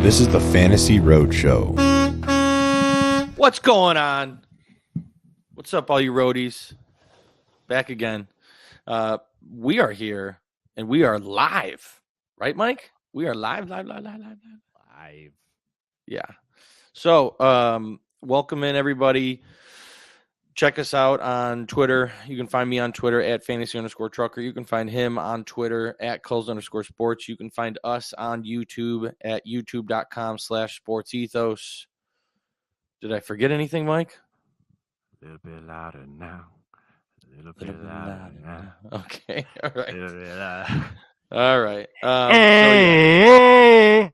This is the Fantasy Roadshow. What's going on? What's up, all you roadies? Back again. We are here, and we are live. Right, Mike? We are live. Yeah. So, welcome in, everybody. Check us out on Twitter. You can find me on Twitter at fantasy_trucker. You can find him on Twitter at Kulz_sports. You can find us on YouTube at youtube.com/sportsethos. Did I forget anything, Mike? A little bit louder now. A little bit louder now. Okay. All right. A little bit louder. All right. So yeah.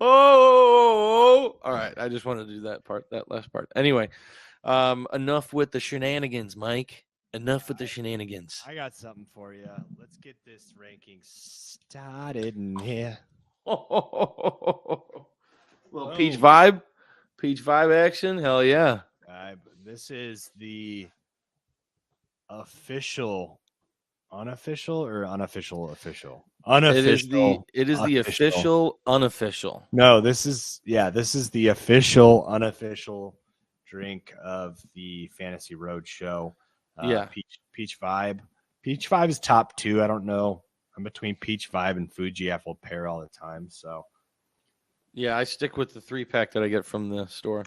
All right. I just wanted to do that last part. Anyway, enough with the shenanigans, Mike. Enough with the shenanigans. I got something for you. Let's get this ranking started in here. Little peach vibe action. Hell yeah. This is the official, unofficial. It is the official unofficial. No, this is the official unofficial drink of the Fantasy Roadshow. Peach Vibe. Peach Vibe is top 2. I don't know. I'm between Peach Vibe and Fuji Apple Pear all the time. So yeah, I stick with the 3-pack that I get from the store. A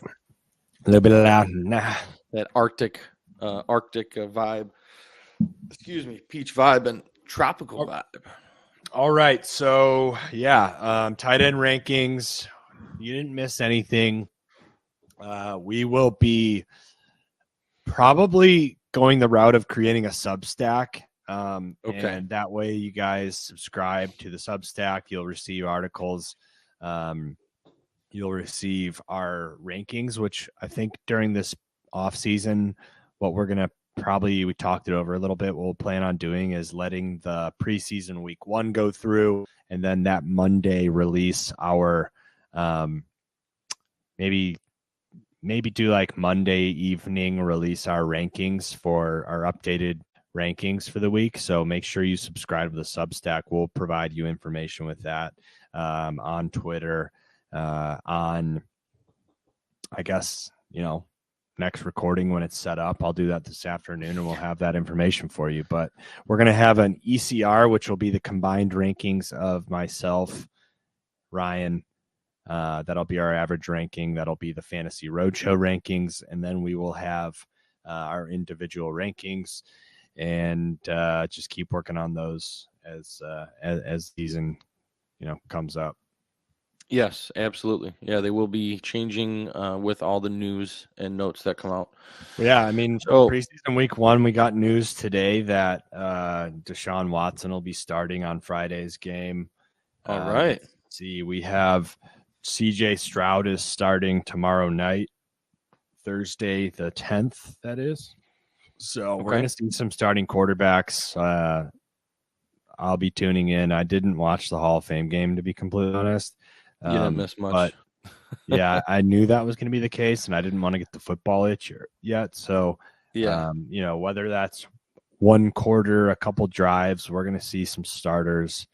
little bit loud. Nah. That Arctic vibe. Excuse me, peach vibe and tropical vibe. All right, so tight end rankings. You didn't miss anything. We will be probably going the route of creating a Substack. Okay. And that way you guys subscribe to the Substack. You'll receive articles. You'll receive our rankings, which I think during this off season, what we're going to we talked it over a little bit. What we'll plan on doing is letting the preseason week 1 go through, and then that Monday release our maybe do like Monday evening release our rankings for our updated rankings for the week. So make sure you subscribe to the Substack. We'll provide you information with that on Twitter, on, I guess, next recording when it's set up. I'll do that this afternoon and we'll have that information for you. But we're going to have an ECR, which will be the combined rankings of myself, Ryan. That'll be our average ranking. That'll be the Fantasy Roadshow rankings. And then we will have our individual rankings and just keep working on those as season, comes up. Yes, absolutely. Yeah, they will be changing with all the news and notes that come out. Yeah, I mean, preseason week 1, we got news today that Deshaun Watson will be starting on Friday's game. All right. See, we have CJ Stroud is starting tomorrow night, Thursday the 10th, that is. So we're going to see some starting quarterbacks. I'll be tuning in. I didn't watch the Hall of Fame game, to be completely honest. You didn't miss much. But yeah, I knew that was going to be the case, and I didn't want to get the football itch yet. So, whether that's one quarter, a couple drives, we're going to see some starters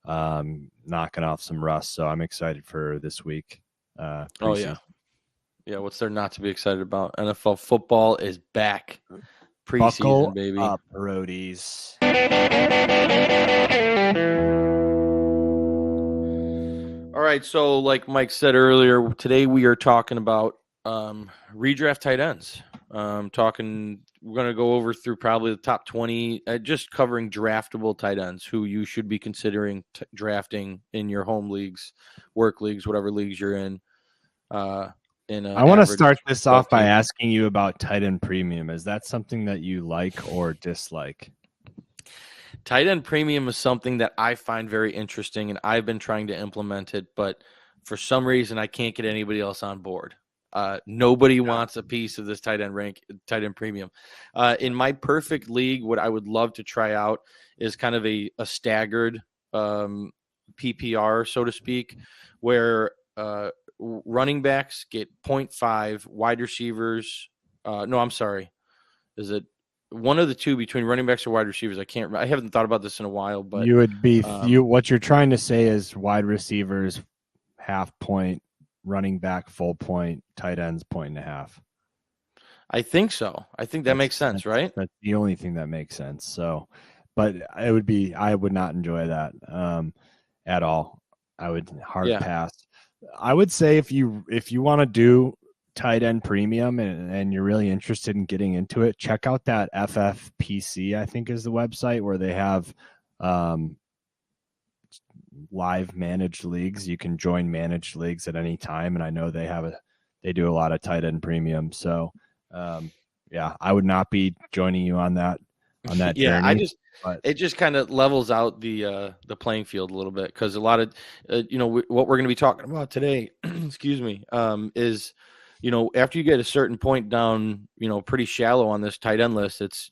knocking off some rust. So I'm excited for this week. Oh, yeah. Yeah, what's there not to be excited about? NFL football is back. Preseason, Buckle baby. Up, roadies. All right, so like Mike said earlier, today we are talking about redraft tight ends. We're going to go over through probably the top 20, just covering draftable tight ends who you should be considering drafting in your home leagues, work leagues, whatever leagues you're in. I want to start this off by asking you about tight end premium. Is that something that you like or dislike? Tight end premium is something that I find very interesting, and I've been trying to implement it, but for some reason I can't get anybody else on board. Nobody wants a piece of this tight end premium. In my perfect league, what I would love to try out is kind of a staggered PPR, so to speak, where running backs get 0.5, wide receivers. No, I'm sorry. Is it one of the two between running backs or wide receivers. I haven't thought about this in a while, but you would be what you're trying to say is wide receivers half point, running back full point, tight ends 1.5. I think so. I think that makes sense, right? That's the only thing that makes sense. So, but I would not enjoy that at all. I would hard pass. I would say if you want to do tight end premium and you're really interested in getting into it, check out that FFPC, I think is the website where they have live managed leagues. You can join managed leagues at any time. And I know they do a lot of tight end premium. So I would not be joining you on that journey. It just kind of levels out the playing field a little bit, because a lot of what we're going to be talking about today, excuse me, is after you get a certain point down, pretty shallow on this tight end list, it's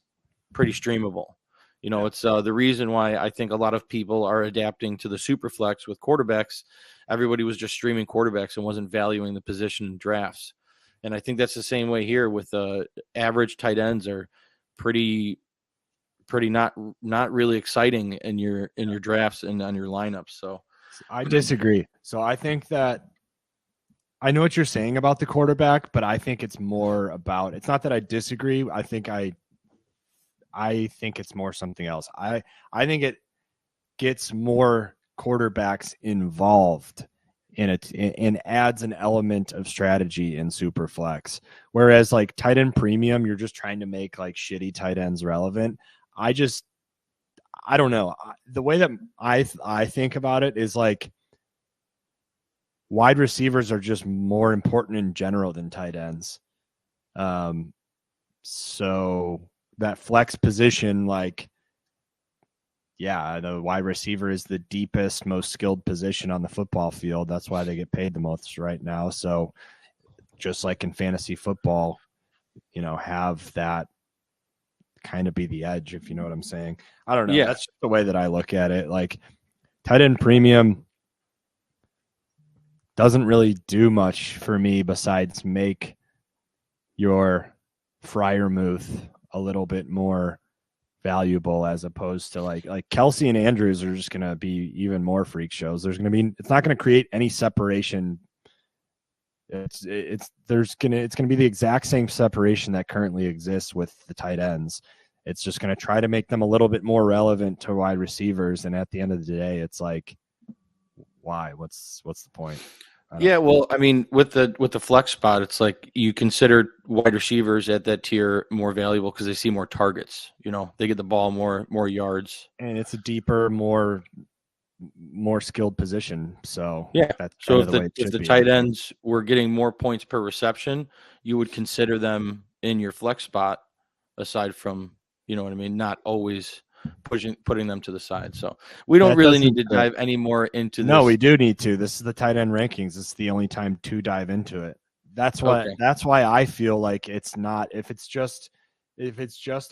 pretty streamable. It's the reason why I think a lot of people are adapting to the super flex with quarterbacks. Everybody was just streaming quarterbacks and wasn't valuing the position in drafts. And I think that's the same way here with average tight ends are pretty not really exciting in your drafts and on your lineups. So I disagree. So I think that I know what you're saying about the quarterback, but I think it's more about, it's not that I disagree. I think it's more something else. I think it gets more quarterbacks involved in it and adds an element of strategy in super flex. Whereas like tight end premium, you're just trying to make like shitty tight ends relevant. I don't know. The way that I think about it is like wide receivers are just more important in general than tight ends. So that flex position, like, the wide receiver is the deepest, most skilled position on the football field. That's why they get paid the most right now. So just like in fantasy football, have that kind of be the edge, if you know what I'm saying. I don't know. Yeah. That's just the way that I look at it. Like tight end premium doesn't really do much for me besides make your Freiermuth a little bit more valuable, as opposed to like Kelsey and Andrews are just going to be even more freak shows. It's not going to create any separation. It's going to be the exact same separation that currently exists with the tight ends. It's just going to try to make them a little bit more relevant to wide receivers. And at the end of the day, it's like, why? What's the point? Yeah, well, I mean, with the flex spot, it's like you consider wide receivers at that tier more valuable because they see more targets. They get the ball more yards, and it's a deeper, more skilled position. So that's so if the tight ends were getting more points per reception, you would consider them in your flex spot, aside from not always putting them to the side. So we don't really need to dive any more into this. No, we do need to. This is the tight end rankings. This is the only time to dive into it. That's why I feel like it's not, if it's just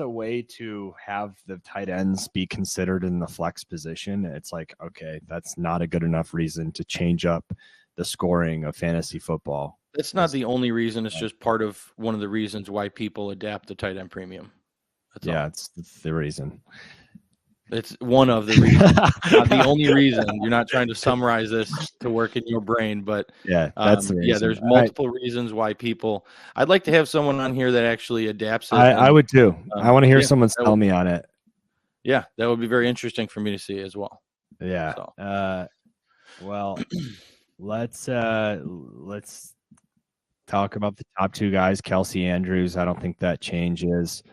a way to have the tight ends be considered in the flex position, it's like, okay, that's not a good enough reason to change up the scoring of fantasy football. That's not the only reason. It's just part of one of the reasons why people adapt the tight end premium. It's the reason. It's one of the reasons, not the only reason. You're not trying to summarize this to work in your brain, but that's the reason. There's multiple reasons why people. I'd like to have someone on here that actually adapts it. I would too. I want to hear someone tell me on it. Yeah, that would be very interesting for me to see as well. Yeah. So. Well, let's talk about the top two guys, Kelsey Andrews. I don't think that changes.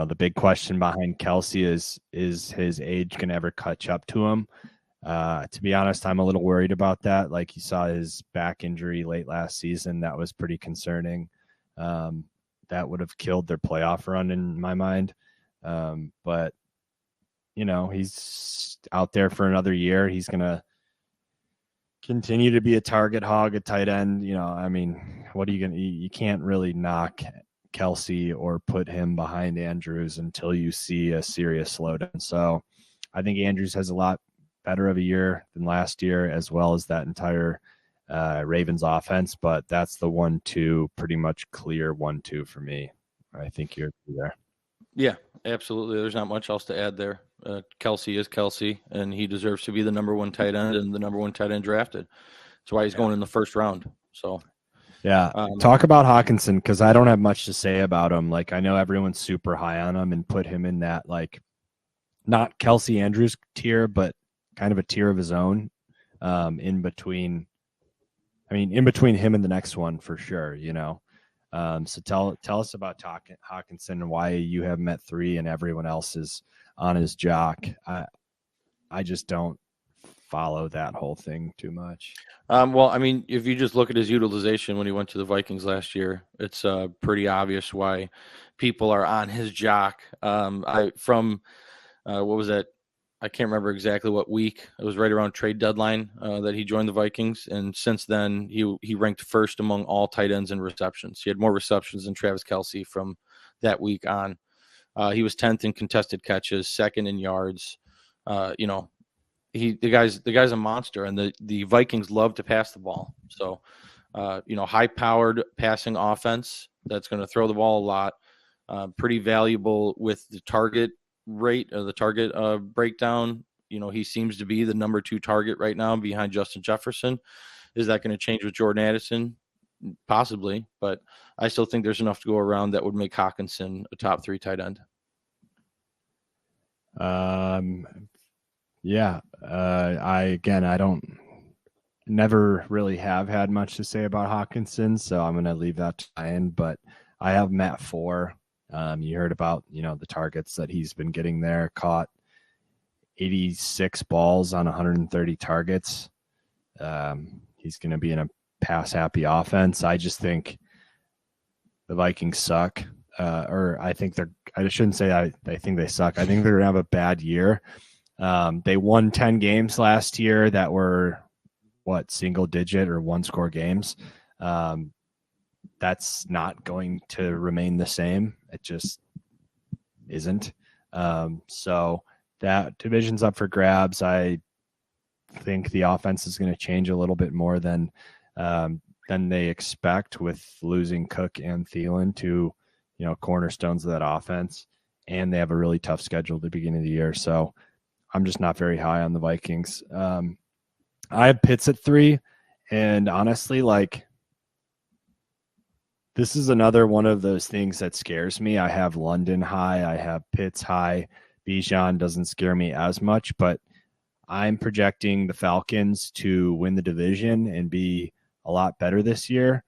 The big question behind Kelsey is his age going to ever catch up to him? To be honest, I'm a little worried about that. Like, you saw his back injury late last season. That was pretty concerning. That would have killed their playoff run in my mind. But, he's out there for another year. He's going to continue to be a target hog, a tight end. What are you going to, you can't really knock Kelsey or put him behind Andrews until you see a serious slowdown. So I think Andrews has a lot better of a year than last year, as well as that entire Ravens offense. But that's the 1-2, pretty much clear 1-2 for me. I think you're there. Yeah, absolutely. There's not much else to add there. Kelsey is Kelsey, and he deserves to be the number one tight end and the number one tight end drafted. That's why he's going in the first round. So, yeah. Talk about Hawkinson, because I don't have much to say about him. Like, I know everyone's super high on him and put him in that, like, not Kelsey Andrews tier, but kind of a tier of his own, in between him and the next one for sure, you know. So tell us about Hawkinson and why you have him at 3 and everyone else is on his jock. I just don't follow that whole thing too much. Well, I mean, if you just look at his utilization when he went to the Vikings last year, it's pretty obvious why people are on his jock. What was that? I can't remember exactly what week. It was right around trade deadline that he joined the Vikings, and since then he ranked first among all tight ends in receptions. He had more receptions than Travis Kelce from that week on. He was 10th in contested catches, 2nd in yards. You know, the guy's a monster, and the Vikings love to pass the ball. So, you know, high-powered passing offense that's going to throw the ball a lot. Pretty valuable with the target rate or the target breakdown. You know, he seems to be the number 2 target right now behind Justin Jefferson. Is that going to change with Jordan Addison? Possibly, but I still think there's enough to go around that would make Hawkinson a top 3 tight end. Yeah. I don't never really have had much to say about Hawkinson, so I'm going to leave that to Ryan, but I have him at 4. You heard about, you know, the targets that he's been getting there, caught 86 balls on 130 targets. He's going to be in a pass happy offense. I just think the Vikings suck. I shouldn't say I think they suck. I think they're going to have a bad year. They won 10 games last year that were single digit or 1-score games. That's not going to remain the same. It just isn't. So that division's up for grabs. I think the offense is going to change a little bit more than they expect with losing Cook and Thielen to, you know, cornerstones of that offense. And they have a really tough schedule at the beginning of the year. So I'm just not very high on the Vikings. I have Pitts at 3. And honestly, like, this is another one of those things that scares me. I have London high. I have Pitts high. Bijan doesn't scare me as much, but I'm projecting the Falcons to win the division and be a lot better this year.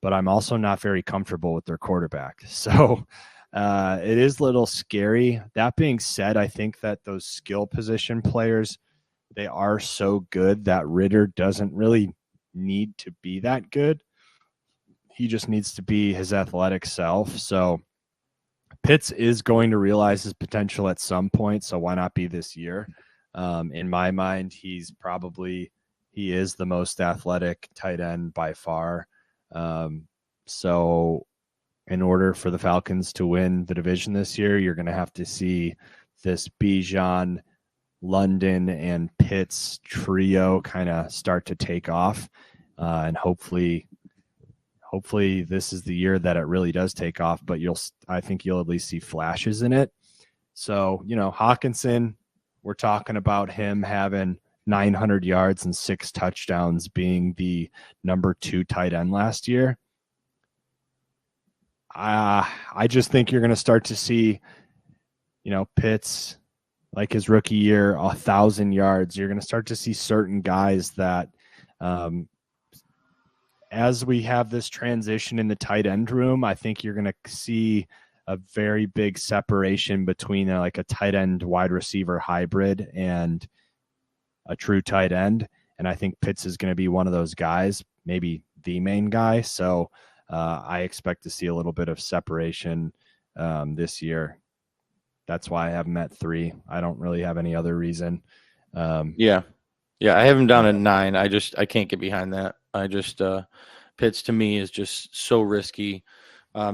But I'm also not very comfortable with their quarterback. So it is a little scary. That being said, I think that those skill position players, they are so good that Ritter doesn't really need to be that good. He just needs to be his athletic self. So Pitts is going to realize his potential at some point. So why not be this year? In my mind, he is the most athletic tight end by far. So in order for the Falcons to win the division this year, you're going to have to see this Bijan, London, and Pitts trio kind of start to take off. And hopefully this is the year that it really does take off, but I think you'll at least see flashes in it. So, you know, Hawkinson, we're talking about him having 900 yards and 6 touchdowns, being the number 2 tight end last year. I just think you're going to start to see, you know, Pitts, like his rookie year, 1,000 yards. You're going to start to see certain guys that, as we have this transition in the tight end room, I think you're going to see a very big separation between a tight end wide receiver hybrid and a true tight end. And I think Pitts is going to be one of those guys, maybe the main guy. So I expect to see a little bit of separation this year. That's why I have him at 3. I don't really have any other reason. Yeah, I have him down at 9. I can't get behind that. Pitts to me is just so risky.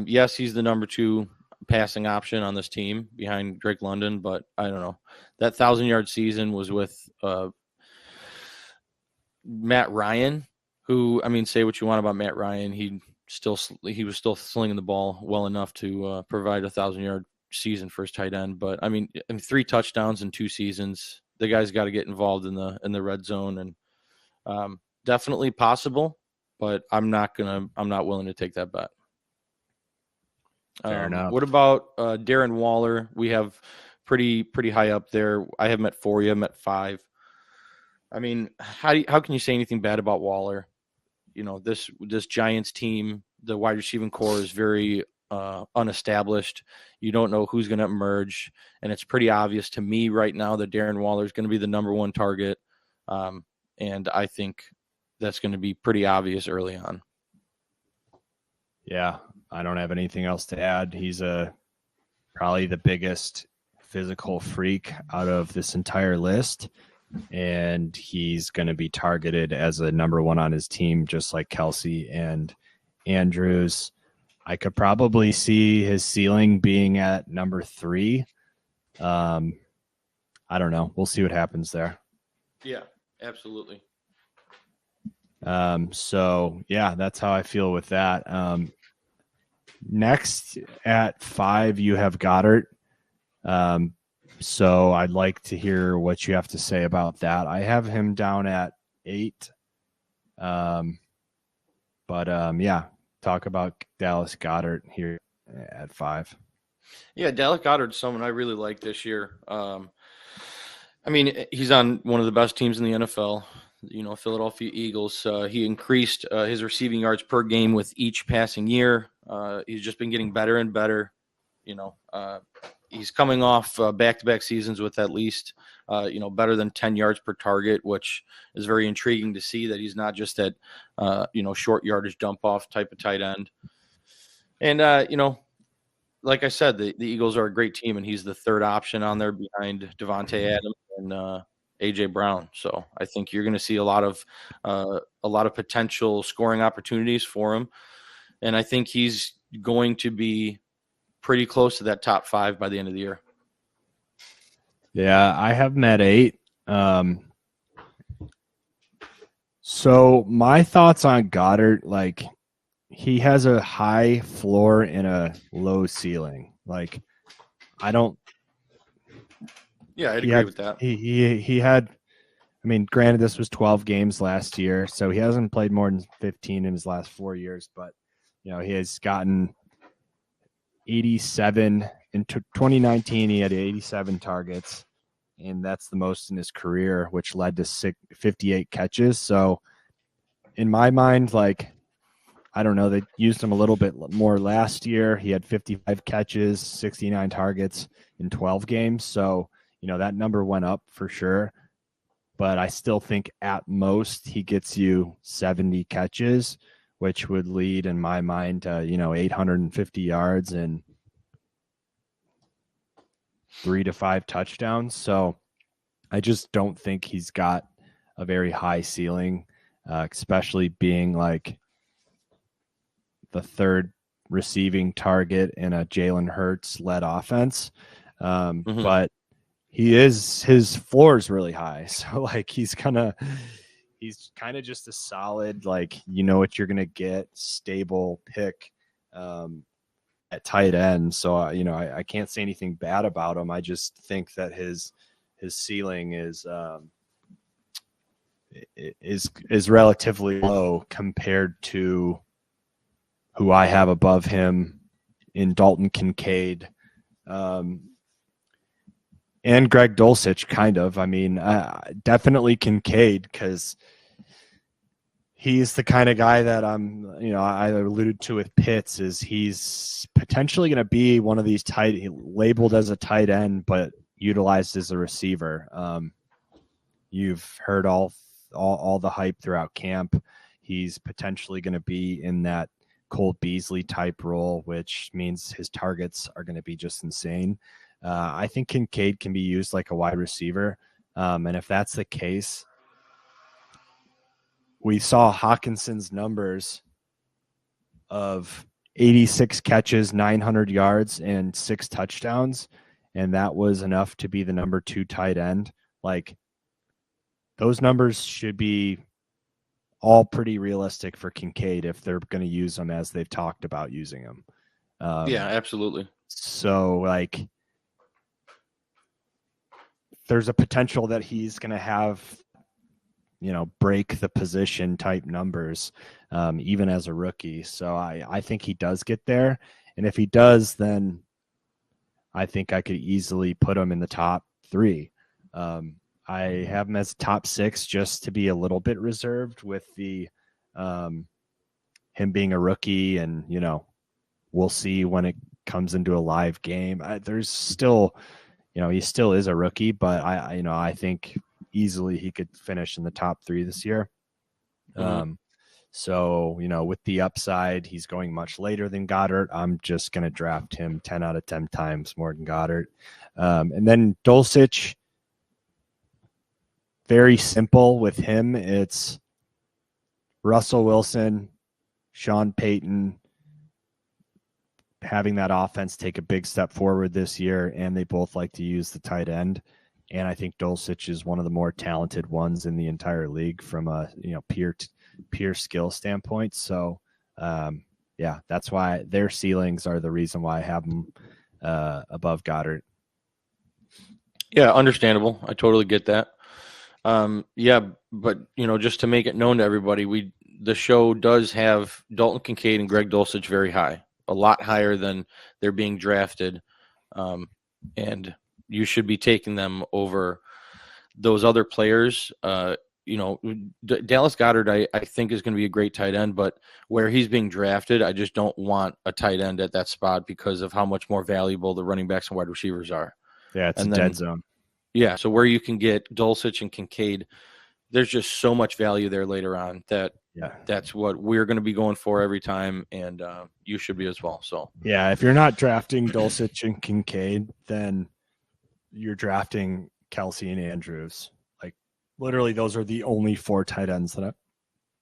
Yes, he's the number 2 passing option on this team behind Drake London, but I don't know. That 1,000-yard season was with Matt Ryan, who, I mean, say what you want about Matt Ryan. He he was still slinging the ball well enough to provide a 1,000-yard season for his tight end. But I mean, 3 touchdowns in 2 seasons. The guy's got to get involved in the red zone, and definitely possible. But I'm not willing to take that bet. Fair enough. What about Darren Waller? We have pretty high up there. I have him at 4. You have him at 5. I mean, how can you say anything bad about Waller? You know, this Giants team, the wide receiving core is very unestablished. You don't know who's going to emerge, and it's pretty obvious to me right now that Darren Waller is going to be the number 1 target, and I think that's going to be pretty obvious early on. Yeah, I don't have anything else to add. He's probably the biggest physical freak out of this entire list, and he's going to be targeted as a number 1 on his team, just like Kelsey and Andrews. I could probably see his ceiling being at number 3. I don't know. We'll see what happens there. Yeah, absolutely. So yeah, that's how I feel with that. Next at 5, you have Goddard. So I'd like to hear what you have to say about that. I have him down at 8. Yeah, talk about Dallas Goedert here at 5. Yeah, Dallas Goedert's someone I really like this year. I mean, he's on one of the best teams in the NFL, you know, Philadelphia Eagles. He increased his receiving yards per game with each passing year. He's just been getting better and better. You know, he's coming off back-to-back seasons with at least, better than 10 yards per target, which is very intriguing to see that he's not just that, short yardage dump-off type of tight end. And, like I said, the Eagles are a great team, and he's the 3rd option on there behind Devontae Adams and A.J. Brown. So I think you're going to see a lot of potential scoring opportunities for him. And I think he's going to be pretty close to that top 5 by the end of the year. Yeah, I have him at 8. So my thoughts on Goddard, like, he has a high floor and a low ceiling. Like, I don't. Yeah, I'd agree with that. He had. I mean, granted, this was 12 games last year, so he hasn't played more than 15 in his last 4 years. But he has gotten 87 in 2019. He had 87 targets, and that's the most in his career, which led to 58 catches. So, in my mind, like, I don't know, they used him a little bit more last year. He had 55 catches, 69 targets in 12 games. So, that number went up for sure. But I still think at most he gets you 70 catches, which would lead in my mind to, 850 yards and 3 to 5 touchdowns. So I just don't think he's got a very high ceiling, especially being like the 3rd receiving target in a Jalen Hurts led offense. But his floor is really high. So like he's kind of just a solid, like, what you're going to get, stable pick at tight end. So, I can't say anything bad about him. I just think that his ceiling is relatively low compared to who I have above him in Dalton Kincaid, and Greg Dulcich, kind of. I mean, definitely Kincaid, because he's the kind of guy that I alluded to with Pitts, is he's potentially going to be one of these labeled as a tight end, but utilized as a receiver. You've heard all the hype throughout camp. He's potentially going to be in that Cole Beasley type role, which means his targets are going to be just insane. I think Kincaid can be used like a wide receiver. And if that's the case, we saw Hawkinson's numbers of 86 catches, 900 yards, and 6 touchdowns. And that was enough to be the number 2 tight end. Like, those numbers should be all pretty realistic for Kincaid if they're going to use him as they've talked about using him. Yeah, absolutely. So, like, there's a potential that he's going to have, break the position type numbers, even as a rookie. So I think he does get there. And if he does, then I think I could easily put him in the top 3. I have him as top 6 just to be a little bit reserved with the him being a rookie, and we'll see when it comes into a live game. There's still, he still is a rookie, but I think easily he could finish in the top 3 this year. So, with the upside, he's going much later than Goddard. I'm just going to draft him 10 out of 10 times more than Goddard. And then Dulcich, very simple with him. It's Russell Wilson, Sean Payton, having that offense take a big step forward this year, and they both like to use the tight end. And I think Dulcich is one of the more talented ones in the entire league from a peer skill standpoint. So, that's why their ceilings are the reason why I have them above Goddard. Yeah, understandable. I totally get that. But just to make it known to everybody, the show does have Dalton Kincaid and Greg Dulcich very high, a lot higher than they're being drafted, and you should be taking them over those other players. Dallas Goedert, I think, is going to be a great tight end, but where he's being drafted, I just don't want a tight end at that spot because of how much more valuable the running backs and wide receivers are. Yeah, it's a dead zone. Yeah, so where you can get Dulcich and Kincaid, there's just so much value there later on that's what we're going to be going for every time, and you should be as well. So yeah, if you're not drafting Dulcich and Kincaid, then you're drafting Kelsey and Andrews. Like, literally, those are the only 4 tight ends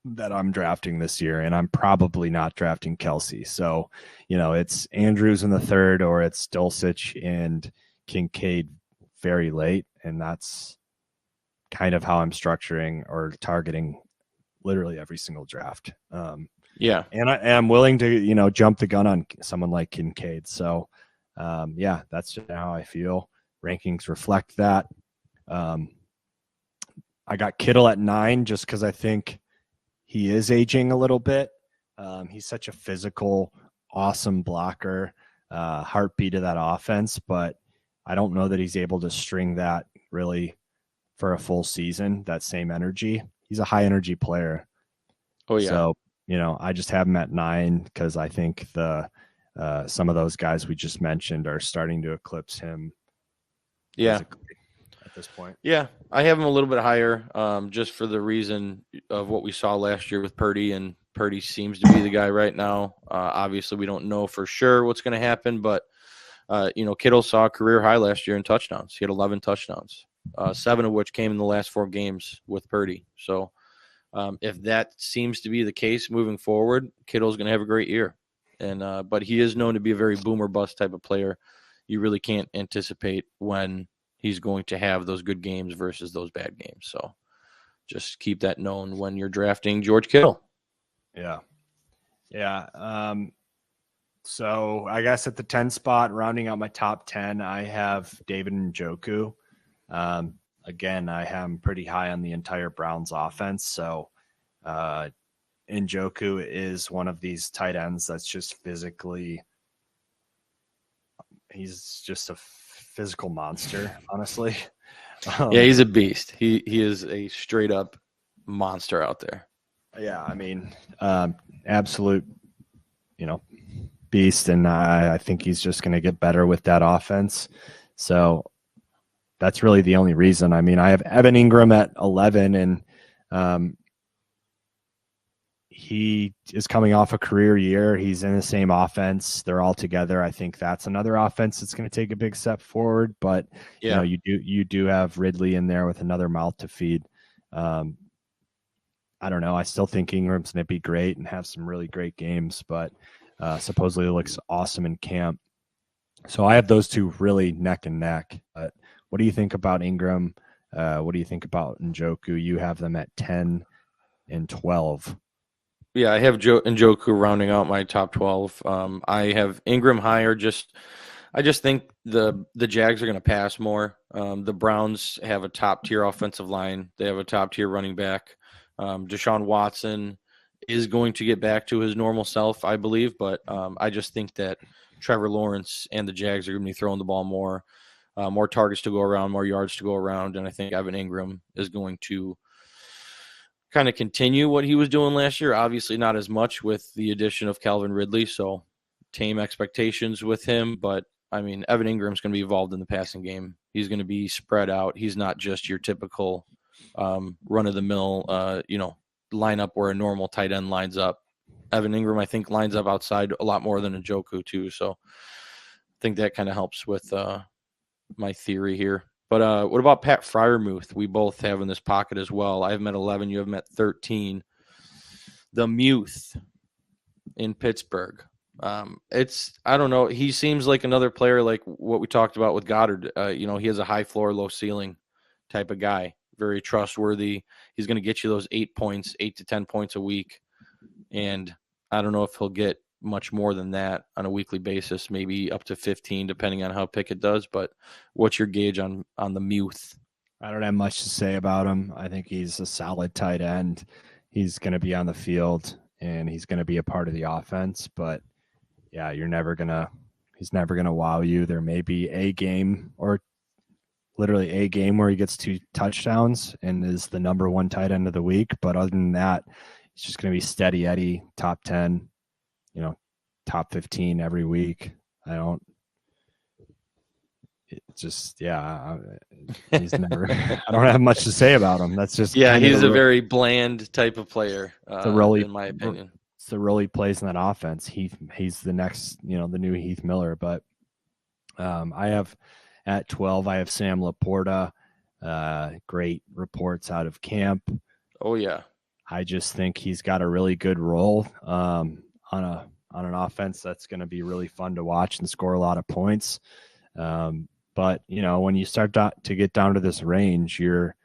that I'm drafting this year, and I'm probably not drafting Kelsey. So, it's Andrews in the 3rd, or it's Dulcich and Kincaid very late, and that's kind of how I'm structuring or targeting literally every single draft. And I'm willing to jump the gun on someone like Kincaid. So that's just how I feel. Rankings reflect that. I got Kittle at 9 just because I think he is aging a little bit. He's such a physical, awesome blocker, heartbeat of that offense, but I don't know that he's able to string that really for a full season, that same energy. He's a high energy player. Oh yeah. So, I just have him at 9 because I think some of those guys we just mentioned are starting to eclipse him. Yeah. At this point. Yeah. I have him a little bit higher, just for the reason of what we saw last year with Purdy, and Purdy seems to be the guy right now. Obviously we don't know for sure what's going to happen, but Kittle saw a career high last year in touchdowns. He had 11 touchdowns, 7 of which came in the last 4 games with Purdy. So if that seems to be the case moving forward, Kittle's going to have a great year. And but he is known to be a very boomer bust type of player. You really can't anticipate when he's going to have those good games versus those bad games. So just keep that known when you're drafting George Kittle. Yeah. Yeah. So I guess at the 10 spot, rounding out my top 10, I have David Njoku. Again, I have him pretty high on the entire Browns offense. So Njoku is one of these tight ends that's just physically, he's just a physical monster, honestly. Yeah, he's a beast. He is a straight up monster out there. Yeah, I mean, absolute, beast, and I think he's just going to get better with that offense. So that's really the only reason. I mean, I have Evan Ingram at 11, and he is coming off a career year. He's in the same offense. They're all together. I think that's another offense that's going to take a big step forward. But yeah, you do have Ridley in there with another mouth to feed. I don't know. I still think Ingram's going to be great and have some really great games, but supposedly it looks awesome in camp. So I have those two really neck and neck. But what do you think about Ingram? What do you think about Njoku? You have them at 10 and 12. Yeah, I have Njoku rounding out my top 12. I have Ingram higher. I just think the Jags are going to pass more. The Browns have a top tier offensive line. They have a top tier running back. Deshaun Watson is going to get back to his normal self, I believe. But I just think that Trevor Lawrence and the Jags are going to be throwing the ball more targets to go around, more yards to go around, and I think Evan Ingram is going to kind of continue what he was doing last year. Obviously, not as much with the addition of Calvin Ridley, so tame expectations with him. But I mean, Evan Ingram's going to be involved in the passing game. He's going to be spread out. He's not just your typical run of the mill, lineup where a normal tight end lines up. Evan Ingram, I think, lines up outside a lot more than Njoku too. So I think that kind of helps with my theory here. But what about Pat Freiermuth? We both have in this pocket as well. I have him at 11. You have him at 13. The Muth in Pittsburgh. I don't know. He seems like another player like what we talked about with Goddard. He has a high floor, low ceiling type of guy. Very trustworthy. He's going to get you those 8 to 10 points a week. And I don't know if he'll get much more than that on a weekly basis, maybe up to 15, depending on how Pickett does. But what's your gauge on the Muth? I don't have much to say about him. I think he's a solid tight end. He's going to be on the field and he's going to be a part of the offense. But yeah, he's never going to wow you. There may be a game or literally a game where he gets 2 touchdowns and is the number 1 tight end of the week. But other than that, he's just going to be steady Eddie, top 10, top 15 every week. He's never, I don't have much to say about him. That's just, he's a very bland type of player, in my opinion. It's the role he plays in that offense. He's the next, the new Heath Miller. But I have at 12, I have Sam Laporta. Great reports out of camp. Oh yeah. I just think he's got a really good role on an offense that's going to be really fun to watch and score a lot of points. But, when you start to get down to this range, you're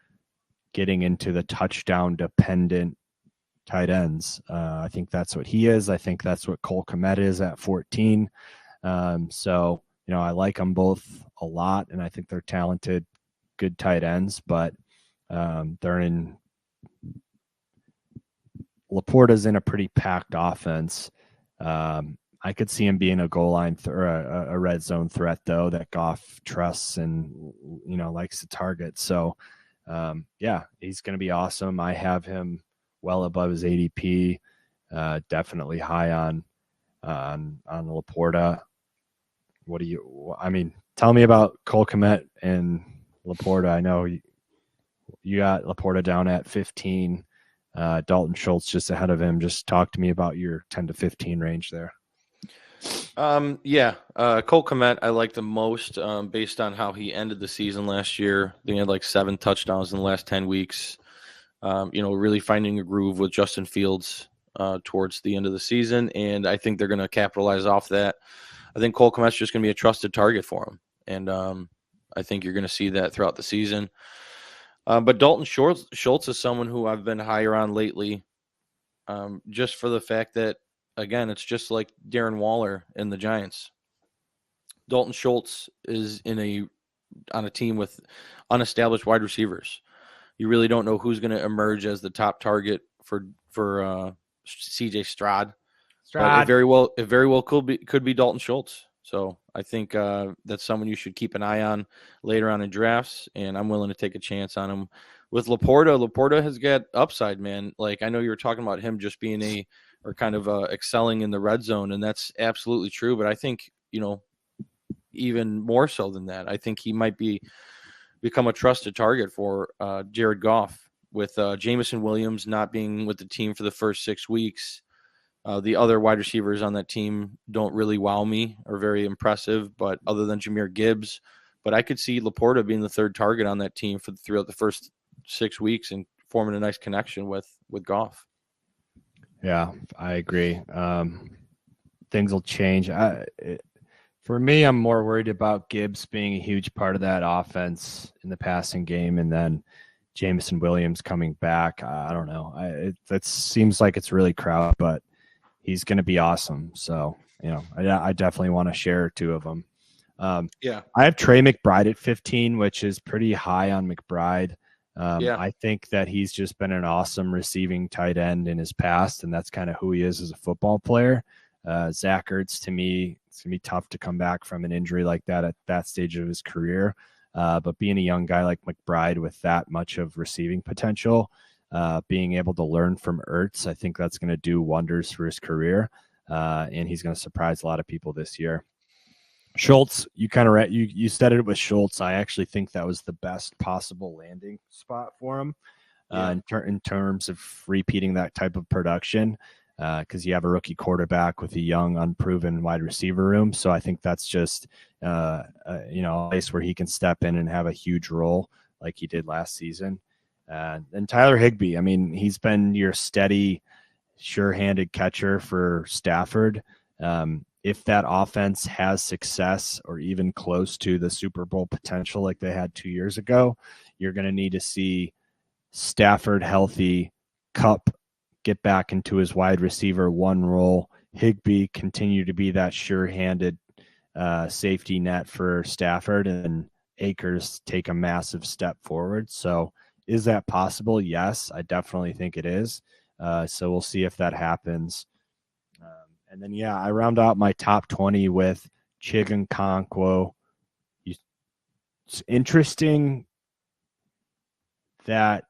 getting into the touchdown-dependent tight ends. I think that's what he is. I think that's what Cole Kmet is at 14. So, I like them both a lot, and I think they're talented, good tight ends. But Laporta's in a pretty packed offense. I could see him being a goal line or a red zone threat, though, that Goff trusts and, likes to target. So, he's going to be awesome. I have him well above his ADP, definitely high on Laporta. Tell me about Cole Kmet and Laporta. I know you got Laporta down at 15. Dalton Schultz just ahead of him. Just talk to me about your 10 to 15 range there. Cole Kmet I like the most based on how he ended the season last year. He had like 7 touchdowns in the last 10 weeks. Really finding a groove with Justin Fields towards the end of the season, and I think they're going to capitalize off that. I think Cole Kmet's just going to be a trusted target for him, and I think you're going to see that throughout the season. But Dalton Schultz is someone who I've been higher on lately, just for the fact that, again, it's just like Darren Waller and the Giants. Dalton Schultz is on a team with unestablished wide receivers. You really don't know who's going to emerge as the top target for CJ Stroud. But it very well could be Dalton Schultz. So I think that's someone you should keep an eye on later on in drafts, and I'm willing to take a chance on him. With Laporta has got upside, man. Like, I know you were talking about him just being excelling in the red zone, and that's absolutely true. But I think, even more so than that, I think he might become a trusted target for Jared Goff. With Jameson Williams not being with the team for the first 6 weeks, the other wide receivers on that team don't really wow me or very impressive, but other than Jahmyr Gibbs. But I could see Laporta being the third target on that team throughout the first 6 weeks and forming a nice connection with Goff. Yeah, I agree. Things will change. For me, I'm more worried about Gibbs being a huge part of that offense in the passing game, and then Jameson Williams coming back. I don't know. That seems like it's really crowded, but he's going to be awesome. So, I definitely want to share 2 of them. Yeah. I have Trey McBride at 15, which is pretty high on McBride. I think that he's just been an awesome receiving tight end in his past, and that's kind of who he is as a football player. Zach Ertz, to me, it's going to be tough to come back from an injury like that at that stage of his career. But being a young guy like McBride with that much of receiving potential, being able to learn from Ertz, I think that's going to do wonders for his career. And he's going to surprise a lot of people this year. Schultz, you kind of you said it with Schultz. I actually think that was the best possible landing spot for him in terms of repeating that type of production, because you have a rookie quarterback with a young, unproven wide receiver room. So I think that's just a place where he can step in and have a huge role like he did last season. And Tyler Higbee, I mean, he's been your steady, sure-handed catcher for Stafford. If that offense has success or even close to the Super Bowl potential like they had 2 years ago, you're going to need to see Stafford healthy, Kupp get back into his wide receiver 1 role, Higbee continue to be that sure-handed safety net for Stafford, and Akers take a massive step forward. So is that possible? Yes, I definitely think it is. So we'll see if that happens. And then, I round out my top 20 with Chigankwo. It's interesting that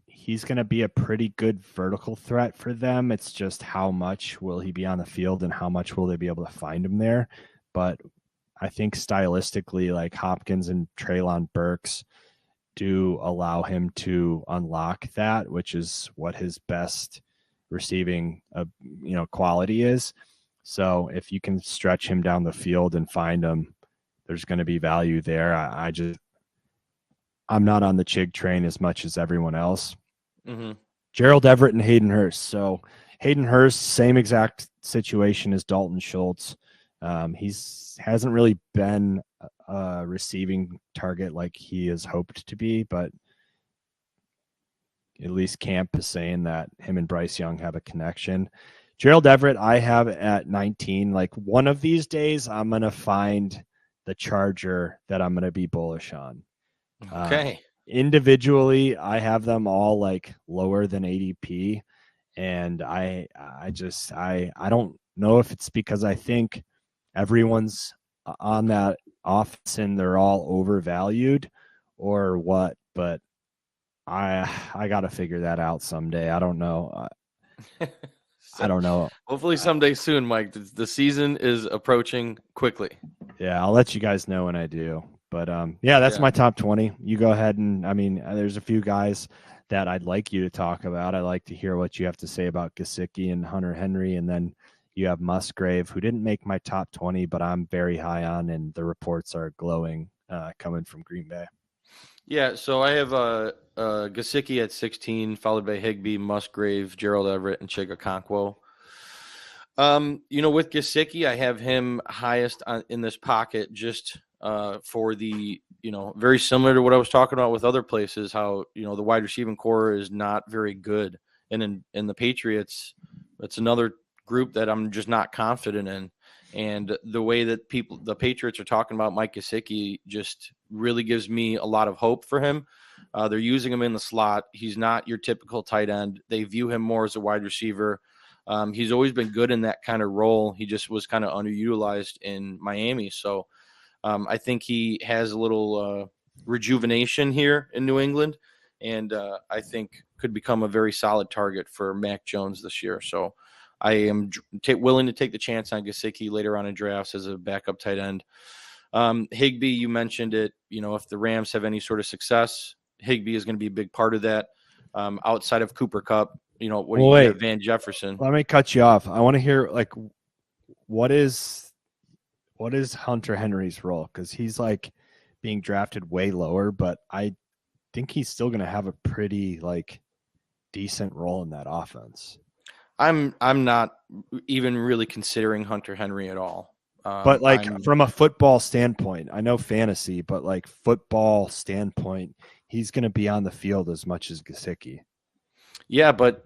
he's going to be a pretty good vertical threat for them. It's just how much will he be on the field and how much will they be able to find him there. But I think stylistically, like Hopkins and Treylon Burks do allow him to unlock that, which is what his best receiving quality is. So if you can stretch him down the field and find him, there's going to be value there. I'm not on the Chig train as much as everyone else. Mm-hmm. Gerald Everett and Hayden Hurst. So Hayden Hurst, same exact situation as Dalton Schultz. Hasn't really been a receiving target like he is hoped to be, but at least camp is saying that him and Bryce Young have a connection. Gerald Everett, I have at 19. Like, one of these days, I'm going to find the Charger that I'm going to be bullish on. Okay. Individually, I have them all like lower than ADP. And I don't know if it's because I think everyone's on that offense and they're all overvalued or what, but I got to figure that out someday. I don't know. I don't know. Hopefully someday soon, Mike. The season is approaching quickly. Yeah, I'll let you guys know when I do. But that's my top 20. You go ahead and, there's a few guys that I'd like you to talk about. I'd like to hear what you have to say about Gesicki and Hunter Henry. And then you have Musgrave, who didn't make my top 20, but I'm very high on, and the reports are glowing coming from Green Bay. Yeah, so I have Gesicki at 16, followed by Higbee, Musgrave, Gerald Everett, and Chigankwo. With Gesicki, I have him highest in this pocket just for the, very similar to what I was talking about with other places, how, the wide receiving core is not very good. And in the Patriots, it's another group that I'm just not confident in. And the way that the Patriots are talking about Mike Gesicki just really gives me a lot of hope for him. They're using him in the slot. He's not your typical tight end. They view him more as a wide receiver. He's always been good in that kind of role. He just was kind of underutilized in Miami. So I think he has a little rejuvenation here in New England, and I think could become a very solid target for Mac Jones this year. So I am willing to take the chance on Gesicki later on in drafts as a backup tight end. Higbee, you mentioned it. If the Rams have any sort of success, Higbee is going to be a big part of that. Outside of Cooper Kupp, you got Van Jefferson. Let me cut you off. I want to hear what is Hunter Henry's role? Because he's being drafted way lower, but I think he's still going to have a pretty decent role in that offense. I'm not even really considering Hunter Henry at all. But like from a football standpoint, I know fantasy, but like football standpoint, he's going to be on the field as much as Gesicki. Yeah, but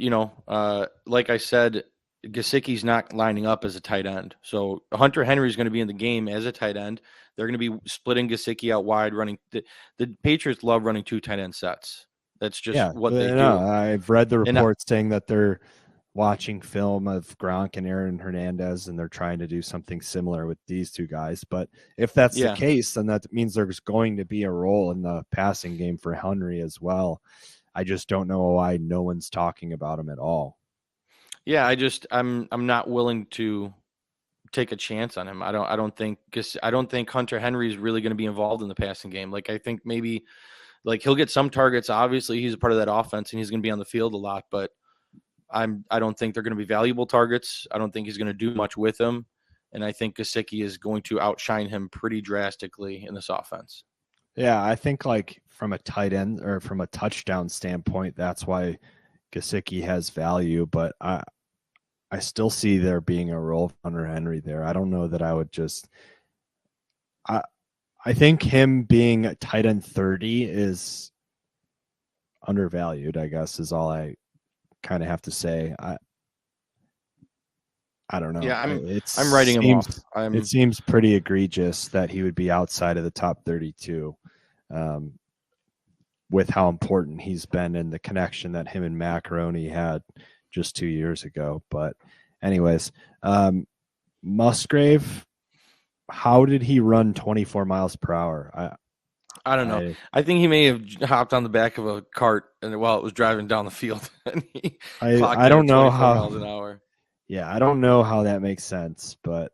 like I said, Gesicki's not lining up as a tight end. So Hunter Henry is going to be in the game as a tight end. They're going to be splitting Gesicki out wide, running. The Patriots love running 2 tight end sets. That's just what they do. I've read the reports saying that they're watching film of Gronk and Aaron Hernandez, and they're trying to do something similar with these 2 guys. But if that's the case, then that means there's going to be a role in the passing game for Henry as well. I just don't know why no one's talking about him at all. Yeah, I'm not willing to take a chance on him. I don't think Hunter Henry is really going to be involved in the passing game. Like, I think maybe like he'll get some targets. Obviously, he's a part of that offense and he's going to be on the field a lot, but I don't think they're going to be valuable targets. I don't think he's going to do much with them. And I think Gesicki is going to outshine him pretty drastically in this offense. Yeah, I think like from a tight end or from a touchdown standpoint, that's why Gesicki has value, but I still see there being a role for Hunter Henry there. I don't know that I would just I think him being a tight end 30 is undervalued, I guess, is all I kind of have to say. I don't know. Yeah, I'm writing him off. It seems pretty egregious that he would be outside of the top 32 with how important he's been and the connection that him and Macaroni had just 2 years ago. But anyways, Musgrave, how did he run 24 miles per hour? I don't know. I think he may have hopped on the back of a cart and while it was driving down the field. And I don't know how. Miles an hour. Yeah, I don't know how that makes sense, but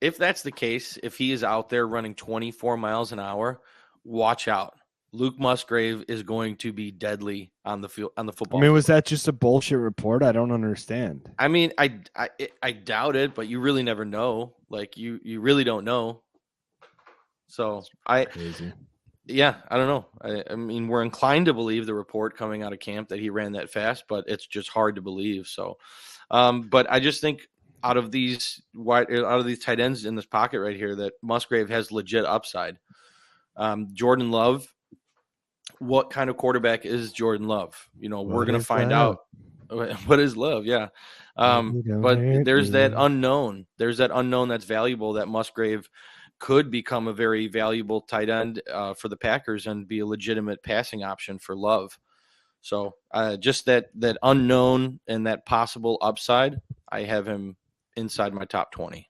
if that's the case, if he is out there running 24 miles an hour, watch out. Luke Musgrave is going to be deadly on the field, on the football. I mean, was that just a bullshit report? I don't understand. I mean, I doubt it, but you really never know. Like you really don't know. So Crazy. Yeah, I don't know. I mean, we're inclined to believe the report coming out of camp that he ran that fast, but it's just hard to believe. So, but I just think out of these tight ends in this pocket right here, that Musgrave has legit upside. Jordan Love, what kind of quarterback is Jordan Love? We're going to find out. What is Love? Yeah. But there's that unknown. There's that unknown that's valuable, that Musgrave could become a very valuable tight end for the Packers and be a legitimate passing option for Love. So just that unknown and that possible upside, I have him inside my top 20.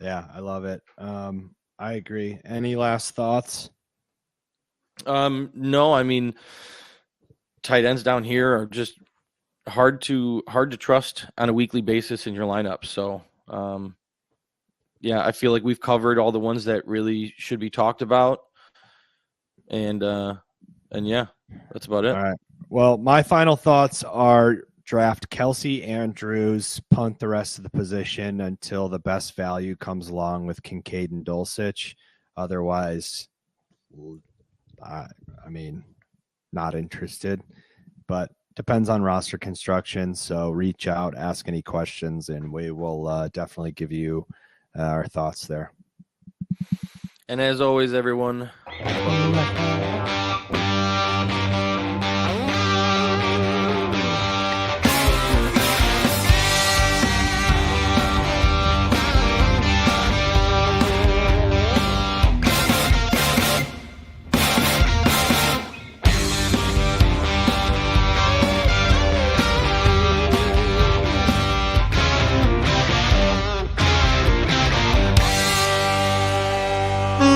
Yeah, I love it. I agree. Any last thoughts? No, I mean, tight ends down here are just hard to trust on a weekly basis in your lineup. So, yeah, I feel like we've covered all the ones that really should be talked about. And yeah, that's about it. All right. Well, my final thoughts are draft Kelsey Andrews, punt the rest of the position until the best value comes along with Kincaid and Dulcich. Otherwise, I mean, not interested, but depends on roster construction. So reach out, ask any questions, and we will definitely give you our thoughts there. And as always, everyone.